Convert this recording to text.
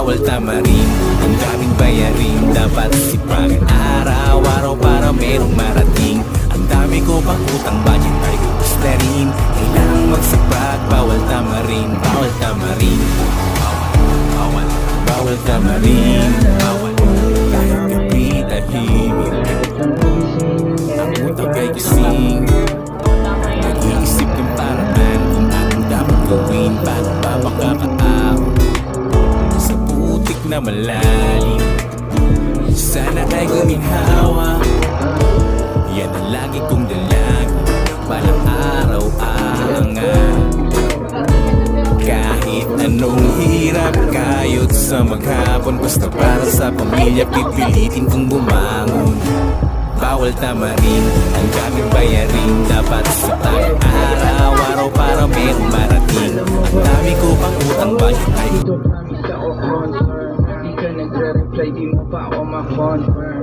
bawal tamarin. Ang daming bayarin, dapat sipagan araw-araw para merong marating. Ang dami ko pang utang, budget ay gusto na rin. Kailangang magsipag, bawal tamarin. Bawal tamarin, bawal, bawal tamarin. Bawal, kahit gabi tahimik, ang utang ay gising. Nag-iisip ng paraan kung anong dapat gawin para mapakakatao sa putik na malalim. Sana ay guminhawa, yan ang lagi kong dalangin. Balang araw aangat, kahit anong hirap, kayod sa maghapon. Basta para sa pamilya, pipilitin kong bumangon. Bawal tamarin, ang daming bayarin, dapat sipagan araw-araw para merong marating. Ang dami ko pang utang, budget ay Dito kami sa Ocon, di ka nagre-reply, di mo pa ako ma-confirm.